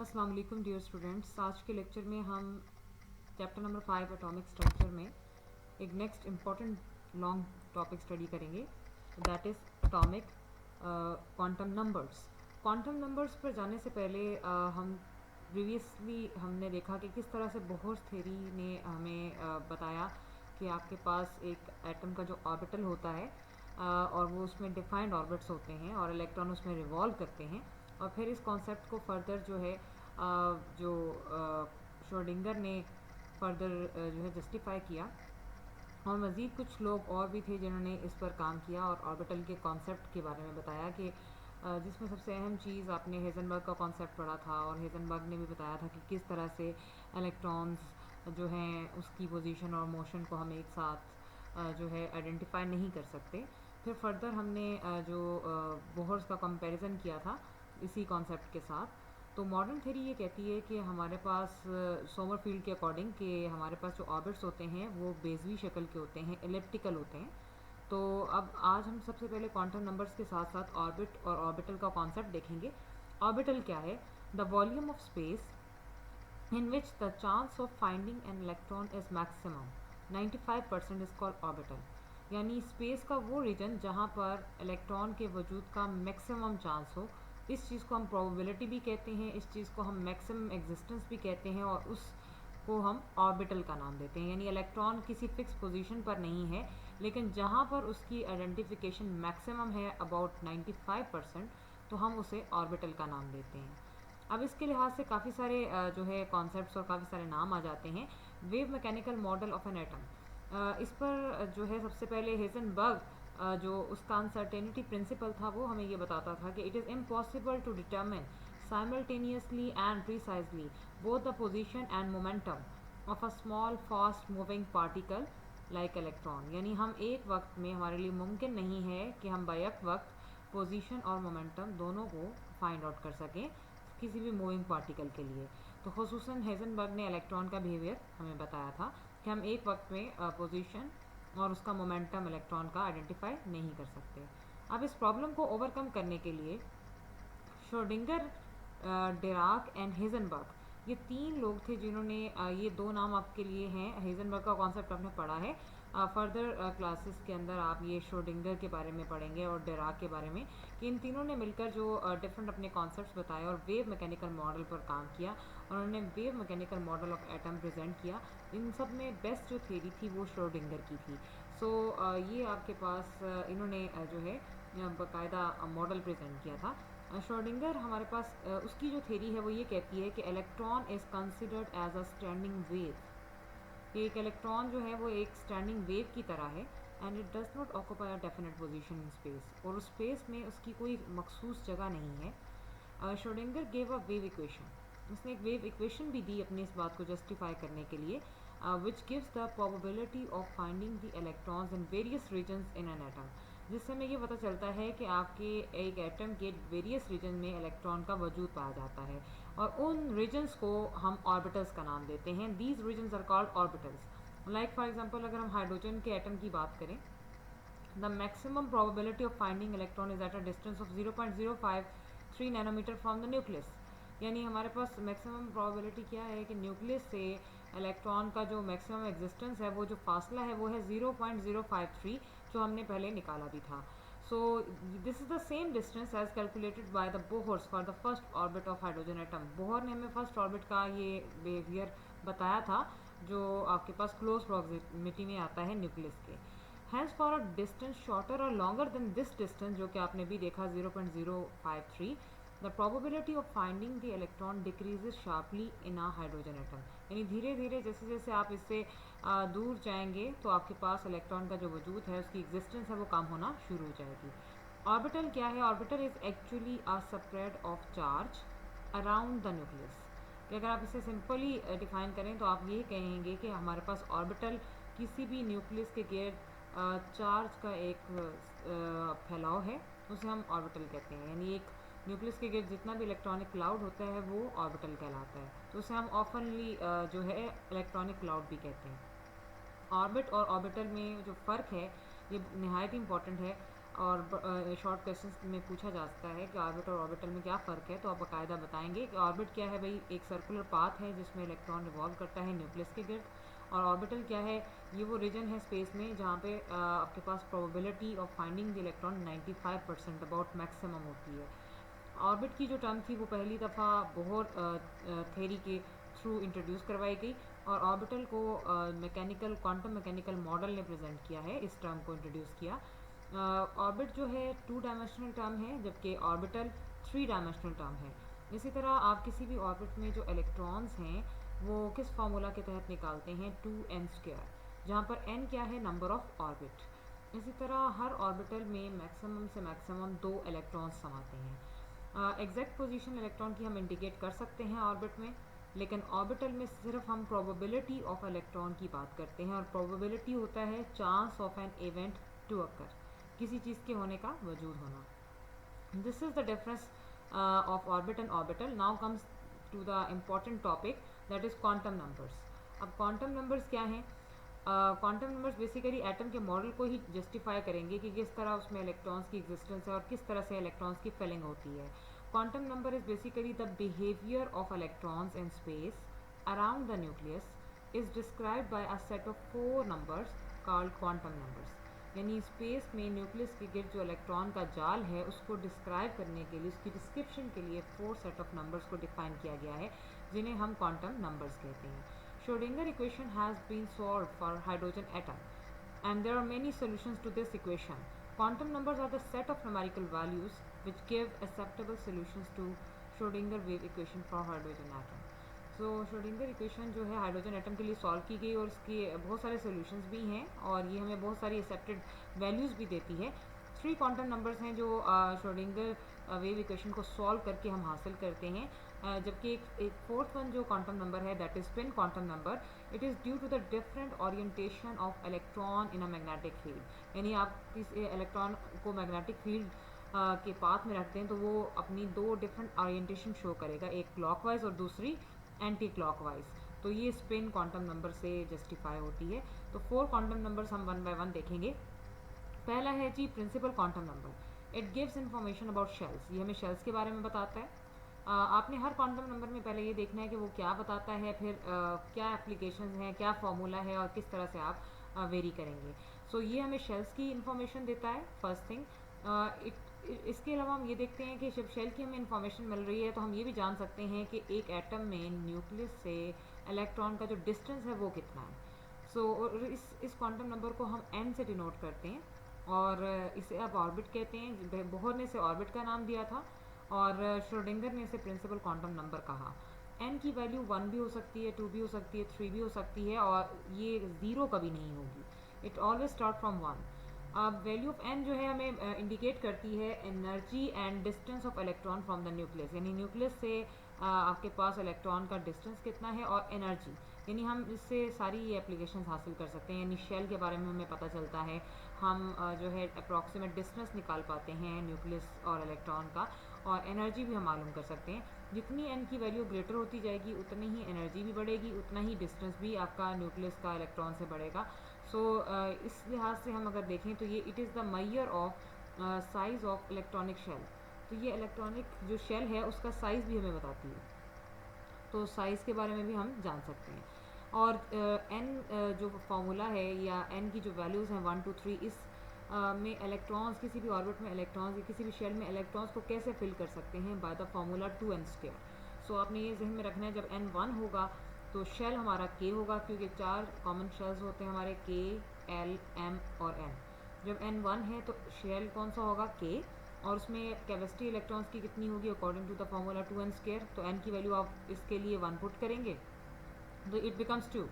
अस्सलाम वालेकुम dear students. आज के लेक्चर में हम चैप्टर नंबर 5 एटॉमिक स्ट्रक्चर में एक next important long topic study करेंगे, that is atomic quantum numbers. Quantum numbers पर जाने से पहले हम प्रीवियसली हमने देखा कि किस तरह से बोहर्स थ्योरी ने हमें बताया कि आपके पास एक एटम का जो ऑर्बिटल होता है और वो उसमें डिफाइंड ऑर्बिट्स होते हैं और इलेक्ट्रॉन उसमें रिवॉल्व करते हैं। और फिर इस कॉन्सेप्ट को फर्दर जो है जो श्रोडिंगर ने फर्दर जो है जस्टिफाई किया, और मज़ीद कुछ लोग और भी थे जिन्होंने इस पर काम किया और ऑर्बिटल के कॉन्सेप्ट के बारे में बताया कि जिसमें सबसे अहम चीज़ आपने हेज़नबर्ग का कॉन्सेप्ट पढ़ा था, और हेज़नबर्ग ने भी बताया था कि किस तरह से इलेक्ट्रॉन्स जो हैं उसकी पोजीशन और मोशन को हम एक साथ जो है आइडेंटिफाई नहीं कर सकते। फिर फर्दर हमने जो बोहर्स का कंपैरिजन किया था इसी कॉन्सेप्ट के साथ। तो मॉडर्न थ्योरी ये कहती है कि हमारे पास सोमरफील्ड के अकॉर्डिंग कि हमारे पास जो ऑर्बिट्स होते हैं वो बेजवी शक्ल के होते हैं, एलिप्टिकल होते हैं। तो अब आज हम सबसे पहले क्वांटम नंबर्स के साथ साथ ऑर्बिट और ऑर्बिटल का कॉन्सेप्ट देखेंगे। ऑर्बिटल क्या है? The volume of space in which the chance of finding an electron is maximum 95% is called orbital। यानी स्पेस का वो रीजन जहाँ पर इलेक्ट्रॉन के वजूद का मैक्सिमम चांस हो। इस चीज़ को हम प्रोबेबिलिटी भी कहते हैं, इस चीज़ को हम मैक्सिमम एग्जिस्टेंस भी कहते हैं, और उसको हम ऑर्बिटल का नाम देते हैं। यानी इलेक्ट्रॉन किसी फिक्स पोजीशन पर नहीं है, लेकिन जहाँ पर उसकी आइडेंटिफिकेशन मैक्सिमम है अबाउट 95%, तो हम उसे ऑर्बिटल का नाम देते हैं। अब इसके लिहाज से काफ़ी सारे जो है कॉन्सेप्ट्स और काफ़ी सारे नाम आ जाते हैं। Wave mechanical model of an atom, इस पर जो है सबसे पहले हेज़नबर्ग जो उसका अनसर्टेनिटी प्रिंसिपल था वो हमें ये बताता था कि it is impossible to determine simultaneously and precisely both the position and momentum of a small fast moving particle like electron. यानी हम एक वक्त में, हमारे लिए मुमकिन नहीं है कि हम बैक वक्त पोजीशन और मोमेंटम दोनों को फाइंड आउट कर सकें किसी भी मूविंग पार्टिकल के लिए। तो खुसूसन हेज़नबर्ग ने इलेक्ट्रॉन का बिहेवियर हमें बताया था कि हम एक वक्त में पोजीशन और उसका मोमेंटम इलेक्ट्रॉन का आइडेंटिफाई नहीं कर सकते। अब इस प्रॉब्लम को ओवरकम करने के लिए श्रोडिंगर, डिराक एंड हेज़नबर्ग, ये तीन लोग थे जिन्होंने ये दो नाम आपके लिए हैं। हेज़नबर्ग का कॉन्सेप्ट आपने पढ़ा है, फर्दर क्लासेस के अंदर आप ये श्रोडिंगर के बारे में पढ़ेंगे और डिराक के बारे में, कि इन तीनों ने मिलकर जो डिफरेंट अपने कॉन्सेप्ट्स बताए और वेव मैकेनिकल मॉडल पर काम किया, और उन्होंने wave mechanical model of atom present किया। इन सब में बेस्ट जो थ्योरी थी वो श्रोडिंगर की थी। सो ये आपके पास इन्होंने जो है बाकायदा मॉडल प्रेजेंट किया था। श्रोडिंगर हमारे पास उसकी जो थ्योरी है वो ये कहती है कि electron is considered as a standing wave, कि एक इलेक्ट्रॉन जो है वो एक स्टैंडिंग वेव की तरह है, and it does not occupy a definite position in space, और उस स्पेस में उसकी कोई मखसूस जगह नहीं है। Schrodinger gave a wave equation, उसने एक वेव इक्वेशन भी दी अपनी इस बात को जस्टिफाई करने के लिए, which gives the probability of finding the electrons in various regions in an atom, जिससे हमें ये पता चलता है कि आपके एक एटम के वेरियस रीजन में इलेक्ट्रॉन का वजूद पाया जाता है, और उन रीजन्स को हम ऑर्बिटल्स का नाम देते हैं। These regions are called orbitals. Like for example अगर हम हाइड्रोजन के एटम की बात करें, the maximum probability of finding electron is at a distance of 0.053 nanometre from the nucleus. यानी हमारे पास मैक्सिमम प्रोबेबिलिटी क्या है कि न्यूक्लियस से इलेक्ट्रॉन का जो मैक्सिमम एग्जिस्टेंस है, वो जो फासला है वो है 0.053, जो हमने पहले निकाला भी था। So this is the same distance as calculated by the Bohr's for the first orbit of hydrogen atom. Bohr ने हमें फर्स्ट ऑर्बिट का ये बिहेवियर बताया था जो आपके पास क्लोज प्रॉक्सिमिटी में आता है न्यूक्लियस के। Has for a distance shorter और लॉन्गर देन दिस डिस्टेंस, जो कि आपने भी देखा 0.053, the probability of finding the electron decreases sharply in a hydrogen atom. यानी धीरे धीरे जैसे जैसे आप इससे दूर जाएंगे तो आपके पास इलेक्ट्रॉन का जो वजूद है, उसकी एग्जिस्टेंस है, वो कम होना शुरू हो जाएगी। ऑर्बिटल क्या है? Orbital is actually a spread of charge around the nucleus. कि अगर आप इसे सिंपली डिफाइन करें तो आप ये कहेंगे कि हमारे पास ऑर्बिटल किसी भी न्यूक्लियस के गिर्द चार्ज का एक फैलाव है, उसे हम ऑर्बिटल कहते हैं। यानी एक न्यूक्लियस के गिर्द जितना भी इलेक्ट्रॉनिक क्लाउड होता है वो ऑर्बिटल कहलाता है, तो उसे हम ऑफनली जो है इलेक्ट्रॉनिक क्लाउड भी कहते हैं। ऑर्बिट और ऑर्बिटल में जो फ़र्क है ये नहायत इंपॉर्टेंट है। और शॉर्ट क्वेश्चंस में पूछा जा सकता है कि ऑर्बिट और ऑर्बिटल में क्या फ़र्क है, तो आप बाकायदा बताएंगे कि ऑर्बिट क्या है भाई, एक सर्कुलर पाथ है जिसमें इलेक्ट्रॉन रिवॉल्व करता है न्यूक्लियस के गिर्द, और ऑर्बिटल क्या है, ये वो रीजन है स्पेस में जहाँ पे आपके पास probability of finding the electron 95% about maximum होती है। ऑर्बिट की जो टर्म थी वो पहली दफ़ा बोहर थ्योरी के थ्रू इंट्रोड्यूस करवाई गई, और ऑर्बिटल को मैकेनिकल क्वांटम मैकेनिकल मॉडल ने प्रेजेंट किया है, इस टर्म को इंट्रोड्यूस किया। ऑर्बिट जो है 2 डायमेंशनल टर्म है, जबकि ऑर्बिटल 3 डायमेंशनल टर्म है। इसी तरह आप किसी भी ऑर्बिट में जो इलेक्ट्रॉन्स हैं वो किस फार्मूला के तहत निकालते हैं, 2n², जहाँ पर n क्या है, नंबर ऑफ ऑर्बिट। इसी तरह हर ऑर्बिटल में मैक्सिमम से मैक्सिमम 2 इलेक्ट्रॉन्स समाते हैं। एग्जैक्ट पोजीशन इलेक्ट्रॉन की हम इंडिकेट कर सकते हैं ऑर्बिट में, लेकिन ऑर्बिटल में सिर्फ हम प्रोबेबिलिटी ऑफ इलेक्ट्रॉन की बात करते हैं, और प्रोबेबिलिटी होता है chance of an event to occur, किसी चीज़ के होने का वजूद होना। This is the difference of orbit and orbital. Now comes to the important topic, that is quantum numbers. अब क्वांटम नंबर्स क्या हैं? क्वांटम नंबर्स बेसिकली एटम के मॉडल को ही जस्टिफाई करेंगे कि किस तरह उसमें इलेक्ट्रॉन्स की एग्जिस्टेंस है और किस तरह से इलेक्ट्रॉन्स की फिलिंग होती है। Quantum number is basically the behaviour of electrons in space around the nucleus is described bye a set of 4 numbers called quantum numbers. यानी स्पेस में न्यूक्लियस के गिर्द जो इलेक्ट्रॉन का जाल है उसको डिस्क्राइब करने के लिए, उसकी डिस्क्रिप्शन के लिए 4 सेट ऑफ नंबर्स को डिफाइन किया गया है, जिन्हें हम क्वांटम नंबर्स कहते हैं। Schrodinger equation has been solved for hydrogen atom, and there are many solutions to this equation. Quantum numbers are the set of numerical values which give acceptable solutions to Schrodinger wave equation for hydrogen atom. So Schrodinger equation जो है hydrogen atom के लिए solve की गई, और इसके बहुत सारे सॉल्यूशंस भी हैं, और ये हमें बहुत सारी एक्सेप्टेड वैल्यूज़ भी देती है। 3 क्वांटम नंबर्स हैं जो श्रोडिंगर वेव इक्वेशन को सॉल्व करके हम हासिल करते हैं, जबकि एक फोर्थ वन जो क्वांटम नंबर है, that is spin quantum number. It is due to the different orientation of electron in a magnetic field. यानी आप किस इलेक्ट्रॉन को मैग्नेटिक फील्ड के पाथ में रखते हैं तो वो अपनी 2 डिफरेंट ओरिएंटेशन शो करेगा, एक क्लॉकवाइज और दूसरी एंटी क्लॉकवाइज। तो ये स्पिन क्वांटम नंबर से जस्टिफाई होती है। तो 4 क्वांटम नंबर्स हम 1 बाय 1 देखेंगे। पहला है जी principal quantum number. It gives information about shells, ये हमें शेल्स के बारे में बताता है। आपने हर क्वांटम नंबर में पहले ये देखना है कि वो क्या बताता है, फिर क्या एप्लीकेशंस हैं, क्या फार्मूला है, और किस तरह से आप वेरी करेंगे। सो ये हमें शेल्स की इंफॉर्मेशन देता है, फर्स्ट थिंग। इसके अलावा हम ये देखते हैं कि जब शेल की हमें इंफॉर्मेशन मिल रही है तो हम ये भी जान सकते हैं कि एक एटम में न्यूक्लियस से इलेक्ट्रॉन का जो डिस्टेंस है वो कितना है। सो इस क्वांटम नंबर को हम n से डिनोट करते हैं, और इसे आप ऑर्बिट कहते हैं। बोहर ने इसे ऑर्बिट का नाम दिया था, और श्रोडिंगर ने इसे प्रिंसिपल क्वांटम नंबर कहा। n की वैल्यू 1 भी हो सकती है, 2 भी हो सकती है, 3 भी हो सकती है, और ये 0 कभी नहीं होगी। It always start from 1। अब वैल्यू ऑफ n जो है हमें इंडिकेट करती है energy and distance of electron from the nucleus, यानी न्यूक्लियस से आपके पास इलेक्ट्रॉन का डिस्टेंस कितना है, और एनर्जी, यानी हम इससे सारी ये एप्लीकेशन हासिल कर सकते हैं। यानी शेल के बारे में हमें पता चलता है, हम जो है अप्रॉक्सीमेट डिस्टेंस निकाल पाते हैं न्यूक्लियस और इलेक्ट्रॉन का, और एनर्जी भी हम मालूम कर सकते हैं। जितनी n की वैल्यू ग्रेटर होती जाएगी उतनी ही एनर्जी भी बढ़ेगी, उतना ही डिस्टेंस भी आपका न्यूक्लियस का इलेक्ट्रॉन से बढ़ेगा। सो इस लिहाज से हम अगर देखें तो ये it is the measure of size of electronic shell. तो ये इलेक्ट्रॉनिक जो शेल है उसका साइज़ भी हमें बताती है, तो साइज़ के बारे में भी हम जान सकते हैं। और n जो फार्मूला है या n की जो वैल्यूज़ हैं 1 2 3, इस में इलेक्ट्रॉन्स, किसी भी ऑर्बिट में इलेक्ट्रॉन्स या किसी भी शेल में इलेक्ट्रॉन्स को कैसे फिल कर सकते हैं, बाय द फार्मूला 2n²। सो आपने ये जहन में रखना है, जब n 1 होगा तो शेल हमारा k होगा, क्योंकि 4 कॉमन शेल्स होते हैं हमारे, k, l, m और n। जब n 1 है तो शेल कौन सा होगा, k, और उसमें कैपेसिटी इलेक्ट्रॉन्स की कितनी होगी according to the formula 2n²। तो n की वैल्यू आप इसके लिए 1 पुट करेंगे तो इट बिकम्स 2।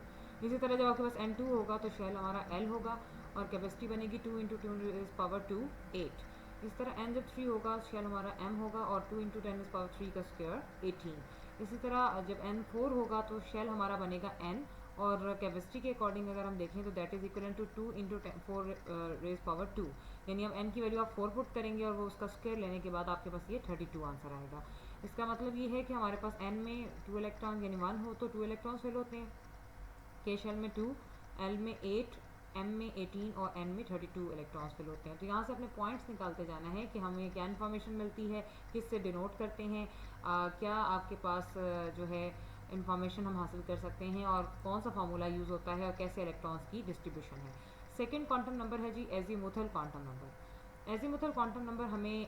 इसी तरह जब आपके पास n2 होगा तो शेल हमारा l होगा, और कैपेसिटी बनेगी 2 × 10⁻², 8। इस तरह n जब 3 होगा शेल हमारा m होगा, और 2 × 10⁻³ का स्क्वायर 18। इसी तरह जब n 4 होगा तो शेल हमारा बनेगा n, और कैपेसिटी के अकॉर्डिंग अगर हम देखें तो दैट इज इक्वल टू 2 × 4⁻², यानी अब n की वैल्यू आप 4 पुट करेंगे और वो उसका स्क्वायर लेने के बाद आपके पास ये 32 आंसर आएगा। इसका मतलब ये है कि हमारे पास n में 2 इलेक्ट्रॉन यानी 1 हो तो 2 इलेक्ट्रॉन्स फिल होते हैं, k शेल में 2, l में 8, m में 18 और n में 32 इलेक्ट्रॉन्स फिल होते हैं। तो यहाँ से अपने पॉइंट्स निकालते जाना है कि हमें क्या इन्फॉर्मेशन मिलती है, किससे डिनोट करते हैं, क्या आपके पास जो है इन्फॉर्मेशन हम हासिल कर सकते हैं और कौन सा फार्मूला यूज़ होता है और कैसे इलेक्ट्रॉन्स की डिस्ट्रीब्यूशन है। सेकेंड क्वांटम नंबर है जी azimuthal quantum number. Azimuthal quantum number हमें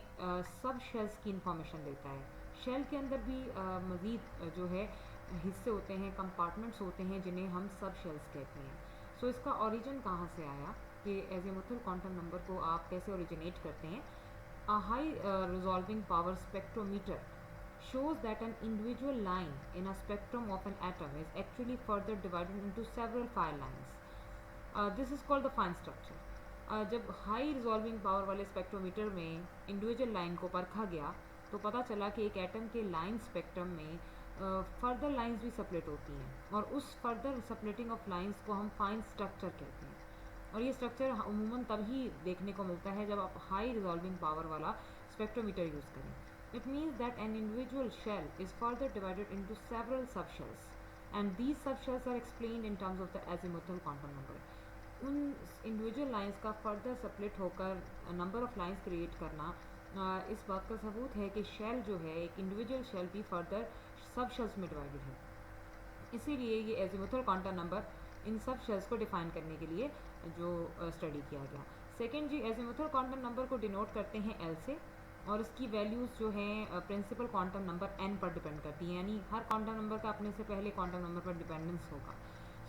सब शेल्स की इन्फॉर्मेशन देता है। शेल के अंदर भी मज़ीद जो है हिस्से होते हैं, कंपार्टमेंट्स होते हैं जिन्हें हम सब शेल्स कहते हैं। सो इसका ओरिजिन कहाँ से आया कि एजीमुथल क्वांटम नंबर को आप कैसे ओरिजिनेट करते हैं। A high resolving power spectrometer shows that an individual line in a spectrum of an atom is actually further divided into several fine lines. This is called the fine structure. जब high resolving power वाले spectrometer में individual line को परखा गया तो पता चला कि एक एटम के लाइन स्पेक्ट्रम में फर्दर लाइंस भी सेपरेट होती हैं और उस फर्दर सेपरेटिंग ऑफ लाइंस को हम फाइन स्ट्रक्चर कहते हैं। और ये स्ट्रक्चर अमूमन तभी देखने को मिलता है जब आप हाई रिजॉल्विंग पावर वाला स्पेक्ट्रोमीटर यूज़ करें। It means that an individual shell is further divided into several subshells, and these subshells are explained in terms of the azimuthal quantum number. उन इंडिविजुअल लाइंस का further separate होकर number of lines create करना इस बात का सबूत है कि शेल जो है एक इंडिविजुअल शेल भी फर्दर सब शेल्स में डिवाइडेड है। इसीलिए ये एजीमुथल क्वांटम नंबर इन सब शेल्स को डिफाइन करने के लिए जो स्टडी किया गया। सेकेंड जी एजीमुथल क्वांटम नंबर को डिनोट करते हैं एल से और इसकी वैल्यूज़ जो हैं प्रिंसिपल क्वांटम नंबर n पर डिपेंड करती हैं, यानी हर क्वांटम नंबर का अपने से पहले क्वांटम नंबर पर डिपेंडेंस होगा।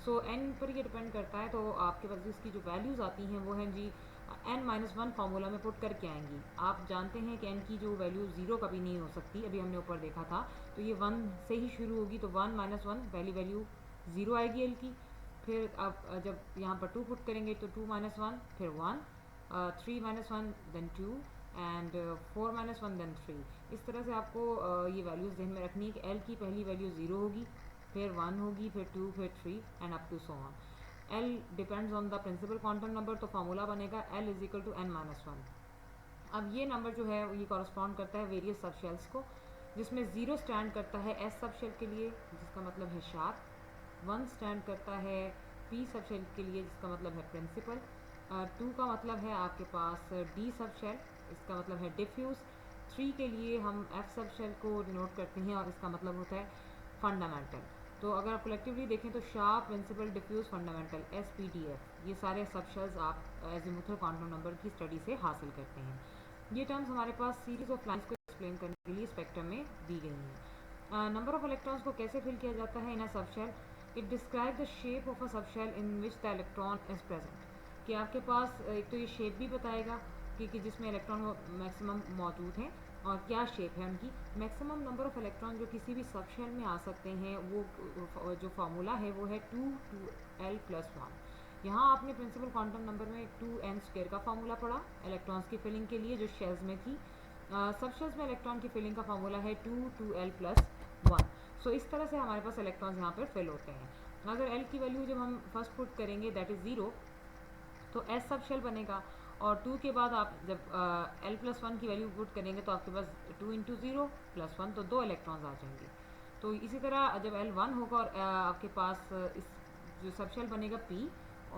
सो n पर ये डिपेंड करता है। तो आपके पास इसकी जो वैल्यूज़ आती हैं वो हैं जी n-1 फार्मूला में पुट करके आएंगी। आप जानते हैं कि n की जो वैल्यू 0 कभी नहीं हो सकती, अभी हमने ऊपर देखा था। तो ये 1 से ही शुरू होगी, तो 1-1 पहली वैल्यू 0 आएगी l की। फिर आप जब यहाँ पर 2 पुट करेंगे तो 2-1 फिर 1, 3-1 देन 2 एंड 4-1 देन 3। इस तरह से आपको ये वैल्यूज़ ध्यान में रखनी है कि l की पहली वैल्यू 0 होगी, फिर 1 होगी, फिर 2, फिर 3 and up to so on. l depends on the principal quantum number, तो फार्मूला बनेगा l is equal to n-1। अब ये नंबर जो है ये कॉरस्पॉन्ड करता है वेरियस सब शेल्स को, जिसमें 0 स्टैंड करता है s सब शेल के लिए जिसका मतलब है शार्प, 1 स्टैंड करता है p सब शेल के लिए जिसका मतलब है प्रिंसिपल, 2 का मतलब है आपके पास d सब शेल, इसका मतलब है डिफ्यूज़, 3 के लिए हम f सब शेल को डिनोट करते हैं और इसका मतलब होता है फंडामेंटल। तो अगर आप कलेक्टिवली देखें तो sharp, principal, diffuse, fundamental SPDF ये सारे सब शेल्स आप एजीमुथल क्वांटम नंबर की स्टडी से हासिल करते हैं। ये टर्म्स हमारे पास सीरीज ऑफ लाइंस को एक्सप्लेन करने के लिए स्पेक्ट्रम में दी गई हैं। नंबर ऑफ इलेक्ट्रॉन्स को कैसे फिल किया जाता है in a subshell. It describe the shape of a subshell in which the electron is present. कि आपके पास एक तो ये शेप भी बताएगा कि जिसमें इलेक्ट्रॉन मैक्सिमम मौजूद हैं और क्या शेप है उनकी। मैक्सिमम नंबर ऑफ इलेक्ट्रॉन जो किसी भी सब शेल में आ सकते हैं वो जो फार्मूला है वो है 2l+1। यहाँ आपने प्रिंसिपल क्वांटम नंबर में 2n² का फार्मूला पढ़ा इलेक्ट्रॉन्स की फिलिंग के लिए जो शेल्स में थी। सब शेल्स में इलेक्ट्रॉन की फिलिंग का फार्मूला है 2l+1। सो इस तरह से हमारे पास इलेक्ट्रॉन्स यहाँ पर फिल होते हैं। अगर l की वैल्यू जब हम फर्स्ट पुट करेंगे दैट इज़ 0 तो s सब शेल बनेगा और 2 के बाद आप जब l+1 की वैल्यू पुट करेंगे तो आपके पास 2 × 0+1 तो 2 इलेक्ट्रॉन्स आ जाएंगे। तो इसी तरह जब l1 होगा और आपके पास इस जो सब शेल बनेगा p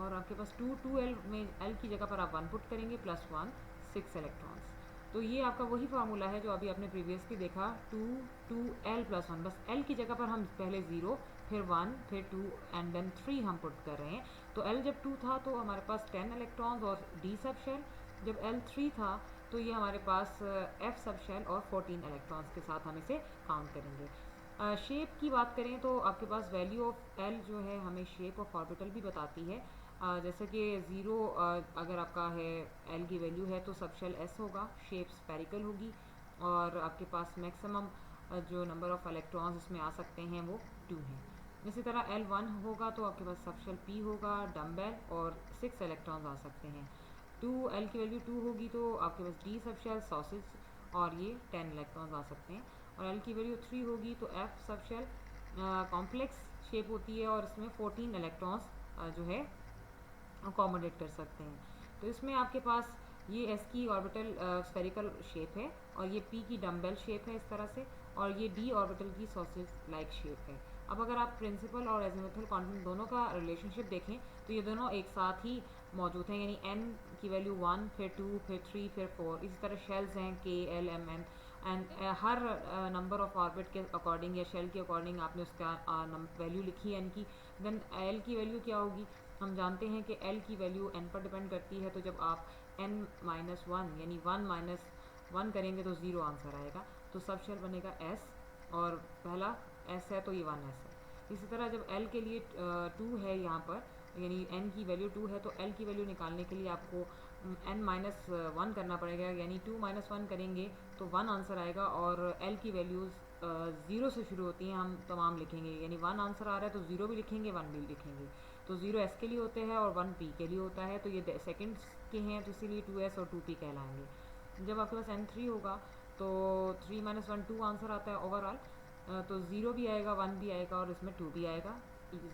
और आपके पास 2l में l की जगह पर आप 1 पुट करेंगे +1 6 इलेक्ट्रॉन्स। तो ये आपका वही फार्मूला है जो अभी आपने प्रीवियसली देखा 2l+1। बस l की जगह पर हम पहले 0 फिर 1 फिर 2 एंड देन 3 हम पुट कर रहे हैं। तो l जब 2 था तो हमारे पास 10 इलेक्ट्रॉन्स और d सब शेल, जब l 3 था तो ये हमारे पास f सब शेल और 14 इलेक्ट्रॉन्स के साथ हम इसे काउंट करेंगे। शेप की बात करें तो आपके पास वैल्यू ऑफ l जो है हमें शेप ऑफ ऑर्बिटल भी बताती है। जैसे कि 0 अगर आपका है l की वैल्यू है तो सब शेल s होगा, शेप स्फेरिकल होगी और आपके पास मैक्सिमम जो नंबर ऑफ़ इलेक्ट्रॉन्स इसमें आ सकते हैं वो 2 हैं। इसी तरह l1 होगा तो आपके पास सब शेल p होगा, डम्बेल और 6 इलेक्ट्रॉन्स आ सकते हैं। 2l की वैल्यू 2 होगी तो आपके पास d सब शेल, सॉसेज और ये 10 इलेक्ट्रॉन्स आ सकते हैं। और l की वैल्यू 3 होगी तो f सब शेल कॉम्प्लेक्स शेप होती है और इसमें 14 इलेक्ट्रॉन्स जो है अकोमोडेट कर सकते हैं। तो इसमें आपके पास ये s की ऑर्बिटल स्फेरिकल शेप है और ये p की डम्बेल शेप है इस तरह से, और ये d ऑर्बिटल की सॉसेज लाइक शेप है। अब अगर आप प्रिंसिपल और एजीमुथल क्वांटम दोनों का रिलेशनशिप देखें तो ये दोनों एक साथ ही मौजूद हैं, यानी n की वैल्यू 1, फिर 2, फिर 3, फिर 4। इसी तरह शेल्स हैं k, l, m, n, and her number of orbit के अकॉर्डिंग या शेल के अकॉर्डिंग आपने उसका वैल्यू लिखी है n की। देन l की वैल्यू क्या होगी, हम जानते हैं कि l की वैल्यू n पर डिपेंड करती है, तो जब आप n माइनस वन यानी 1 माइनस 1 करेंगे तो 0 आंसर आएगा, तो सब शेल बनेगा s, और पहला s है तो ये 1s है। इसी तरह जब l के लिए 2 है यहाँ पर, यानी n की वैल्यू 2 है, तो l की वैल्यू निकालने के लिए आपको n माइनस 1 करना पड़ेगा, यानी 2 माइनस 1 करेंगे तो 1 आंसर आएगा। और l की वैल्यूज़ 0 से शुरू होती हैं, हम तमाम लिखेंगे, यानी 1 आंसर आ रहा है तो 0 भी लिखेंगे, 1 भी लिखेंगे। तो 0 s के लिए होते हैं और 1 p के लिए होता है, तो ये सेकंड्स के हैं, तो इसीलिए 2s और 2p कहलाएंगे। जब आपके पास n3 होगा तो 3 माइनस 1 2 आंसर आता है ओवरऑल, तो 0 भी आएगा, 1 भी आएगा और इसमें 2 भी आएगा।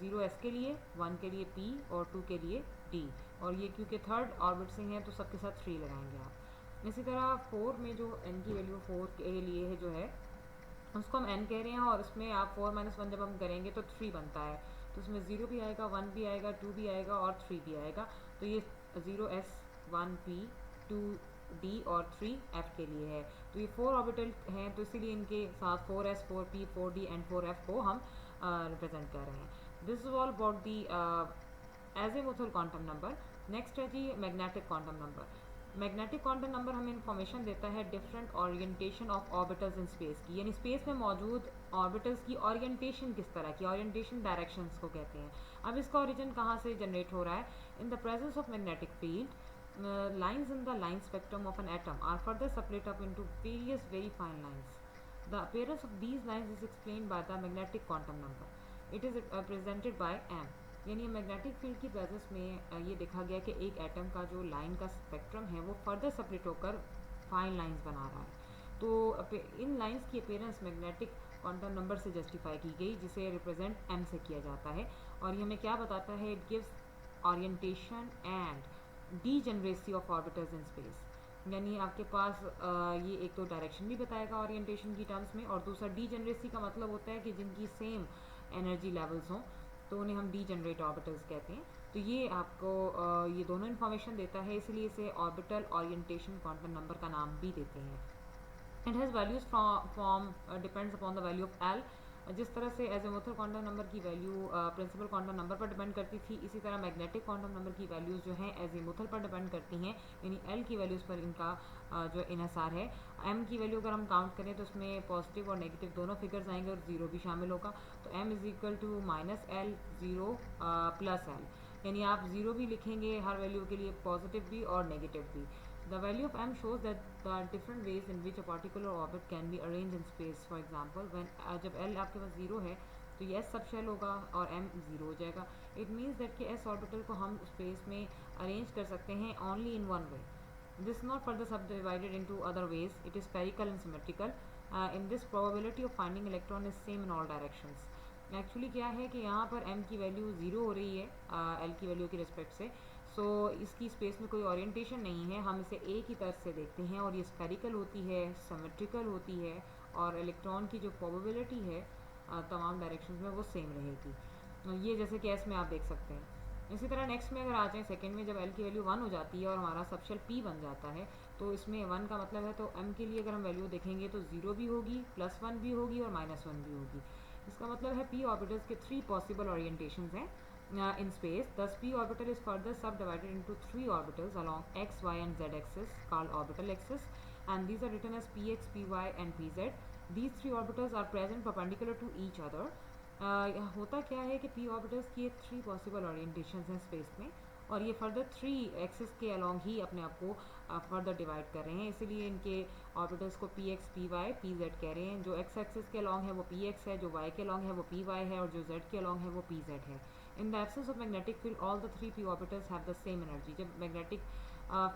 0 s के लिए, 1 के लिए p और 2 के लिए d, और ये क्योंकि थर्ड ऑर्बिट से हैं तो सबके साथ 3 लगाएंगे आप। इसी तरह 4 में जो n की वैल्यू 4 के लिए है जो है उसको हम n कह रहे हैं, और इसमें आप 4 माइनस 1 जब हम करेंगे तो 3 बनता है, तो इसमें 0 भी आएगा, 1 भी आएगा, 2 भी आएगा और 3 भी आएगा। तो ये 0s 1p 2d और 3f के लिए है। तो ये 4 ऑर्बिटल हैं, तो इसीलिए इनके साथ 4s 4p 4d and 4f को हम रिप्रेजेंट कर रहे हैं। This is all about the azimuthal quantum number. Next है जी magnetic quantum number. Magnetic quantum number हमें इंफॉर्मेशन देता है different orientation of orbitals in space की, यानी स्पेस में मौजूद ऑर्बिटल्स की ओरिएंटेशन किस तरह की, ओरिएंटेशन डायरेक्शंस को कहते हैं। अब इसका ओरिजिन कहाँ से जनरेट हो रहा है, in the presence of magnetic field lines in the line spectrum of an atom are further split up into various very fine lines. The appearance of these lines is explained by the magnetic quantum number. It is represented by m. यानी magnetic field की presence में ये देखा गया कि एक atom का जो लाइन का स्पेक्ट्रम है वो फर्दर सेपरेट होकर फाइन लाइंस बना रहा है। तो इन लाइंस की अपीयरेंस मैग्नेटिक क्वांटम नंबर से जस्टिफाई की गई, जिसे रिप्रेजेंट m से किया जाता है, और ये हमें क्या बताता है, it gives orientation and degeneracy of orbitals in space. यानी आपके पास ये एक तो डायरेक्शन भी बताएगा ओरिएंटेशन की टर्म्स में, और दूसरा डीजेनरेसी का मतलब होता है कि जिनकी सेम एनर्जी लेवल्स हों तो उन्हें हम डीजेनरेट ऑर्बिटल्स कहते हैं। तो ये आपको ये दोनों इन्फॉर्मेशन देता है, इसलिए इसे ऑर्बिटल ओरिएंटेशन क्वांटम नंबर का नाम भी देते हैं। It has values from depends upon the value of L. जिस तरह से एजीमुथल क्वांटम नंबर की वैल्यू प्रिंसिपल क्वांटम नंबर पर डिपेंड करती थी, इसी तरह मैग्नेटिक क्वांटम नंबर की वैल्यूज़ जो हैं एजीमुथल पर डिपेंड करती हैं, यानी एल की वैल्यूज़ पर इनका जो इन्हिसार है। एम की वैल्यू अगर हम काउंट करें तो उसमें पॉजिटिव और नेगेटिव दोनों फिगर्स आएंगे और जीरो भी शामिल होगा, तो m is equal to minus l, zero plus l, यानी आप ज़ीरो भी लिखेंगे हर वैल्यू के लिए, पॉजिटिव भी और नेगेटिव भी। The value of m shows that the different ways in which a particular orbit can be arranged in space. For example, when जब l आपके पास ज़ीरो है तो ये s सब शेल होगा और m ज़ीरो हो जाएगा। It means that कि s ऑर्बिटल को हम स्पेस में अरेंज कर सकते हैं only in one way. This is not further subdivided into other ways. It is spherical and symmetrical. In this, probability of finding electron is same in all directions. Actually क्या है कि यहाँ पर m की value zero हो रही है l की वैल्यू की रिस्पेक्ट से, सो इसकी स्पेस में कोई ओरिएंटेशन नहीं है, हम इसे एक ही तरफ से देखते हैं, और ये स्फेरिकल होती है, सिमेट्रिकल होती है, और इलेक्ट्रॉन की जो प्रोबेबिलिटी है तमाम डायरेक्शंस में वो सेम रहेगी। ये जैसे कि एस में आप देख सकते हैं। इसी तरह नेक्स्ट में अगर आ जाएँ सेकेंड में, जब एल की वैल्यू 1 हो जाती है और हमारा सबशेल पी बन जाता है, तो इसमें 1 का मतलब है, तो एम के लिए अगर हम वैल्यू देखेंगे तो 0 भी होगी, +1 भी होगी और -1 भी होगी। इसका मतलब है p ऑर्बिटल्स के 3 पॉसिबल ओरिएंटेशंस हैं in space. Thus p orbital is further subdivided into 3 orbitals along x, y and z axis called orbital axis, and these are written as px, py and pz. These 3 orbitals are present perpendicular to each other. होता क्या है कि p orbitals की 3 possible orientations हैं space में, और ये further 3 axis के अलॉन्ग ही अपने आप को फर्दर डिवाइड कर रहे हैं, इसीलिए इनके ऑर्बिटल्स को px, py, pz कह रहे हैं। जो x एक्सिस के अलॉन्ग है वो px है, जो y के अलॉन्ग है वो py है, और जो z के अलॉन्ग है वो pz है। In the absence of magnetic field all the 3 p orbitals have the same energy. जब मैग्नेटिक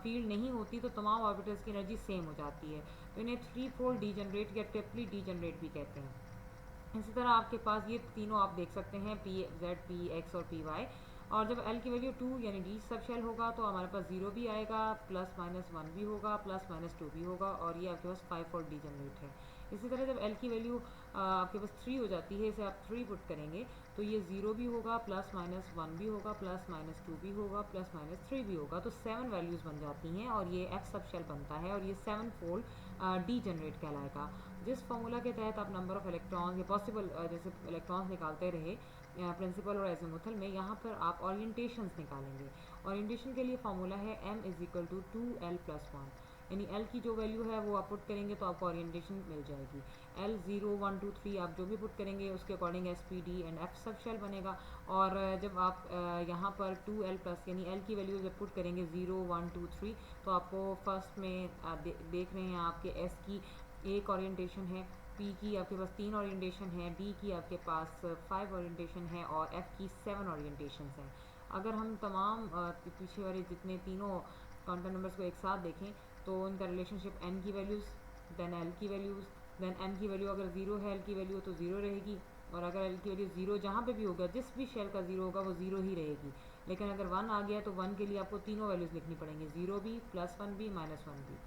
फील्ड नहीं होती तो तमाम ऑर्बिटल्स की एनर्जी सेम हो जाती है, तो इन्हें 3-fold डीजनरेट या ट्रिपली डीजनरेट भी कहते हैं। इसी तरह आपके पास ये तीनों आप देख सकते हैं, पी जेड, पी एक्स और पी वाई, और जब l की वैल्यू 2 यानी d सब शेल होगा तो हमारे पास 0 भी आएगा, +-1 भी होगा, +-2 भी होगा, और ये आपके पास 5-fold डीजनरेट है। इसी तरह जब l की वैल्यू आपके पास 3 हो जाती है, इसे आप 3 पुट करेंगे तो ये 0 भी होगा, प्लस माइनस 1 भी होगा, प्लस माइनस 2 भी होगा, प्लस माइनस 3 भी होगा, तो 7 वैल्यूज़ बन जाती हैं और ये f सब शेल बनता है और ये 7 फोल्ड डी जनरेट कहलाएगा। जिस फॉर्मूला के तहत आप नंबर ऑफ इलेक्ट्रॉन्स या पॉसिबल जैसे इलेक्ट्रॉन्स निकालते रहे प्रिंसिपल और एजिमुथल में, यहाँ पर आप ओरिएंटेशंस निकालेंगे। ओरिएंटेशन के लिए फॉर्मूला है m is equal to 2l+1, यानी l की जो वैल्यू है वो आप पुट करेंगे तो आपको ओरिएंटेशन मिल जाएगी। l 0 1 2 3 आप जो भी पुट करेंगे उसके according s p d and f सब शेल बनेगा। और जब आप यहाँ पर 2l+ यानी l की वैल्यू जब पुट करेंगे 0 1 2 3 तो आपको फर्स्ट में देख रहे हैं आपके s की एक ओरिएंटेशन है, p की आपके पास 3 ओरिएंटेशन है, d की आपके पास 5 ओरिएंटेशन है और f की 7 ओरिएंटेशन हैं। अगर हम तमाम पीछे वाले जितने तीनों क्वांटम नंबर्स को एक साथ देखें तो उनका रिलेशनशिप n की वैल्यूज़ देन l की वैल्यूज़ देन n की वैल्यू अगर 0 है l की वैल्यू तो 0 रहेगी, और अगर l की वैल्यू 0 जहाँ पे भी होगा जिस भी शेल का 0 होगा वो 0 ही रहेगी। लेकिन अगर 1 आ गया तो 1 के लिए आपको तीनों वैल्यूज़ लिखनी पड़ेंगी, 0 भी, +1 भी, -1 भी।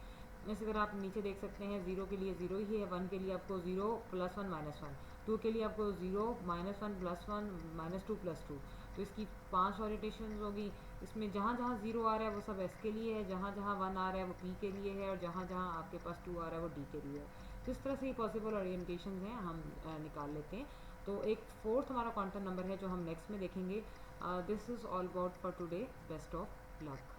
इसी तरह आप नीचे देख सकते हैं 0 के लिए 0 ही है, 1 के लिए आपको 0 +1 -1, 2 के लिए आपको 0 -1 +1 -2 +2। तो इसकी 5 ओरिएंटेशन होगी। इसमें जहाँ जहाँ 0 आ रहा है वो सब s के लिए है, जहाँ जहाँ 1 आ रहा है वो p के लिए है, और जहाँ जहाँ आपके पास 2 आ रहा है वो d के लिए है। तो इस तरह से ये पॉसिबल ओरिएंटेशन हैं हम निकाल लेते हैं। तो एक फोर्थ हमारा क्वांटम नंबर है जो हम नेक्स्ट में देखेंगे। This is all about for today. Best of luck.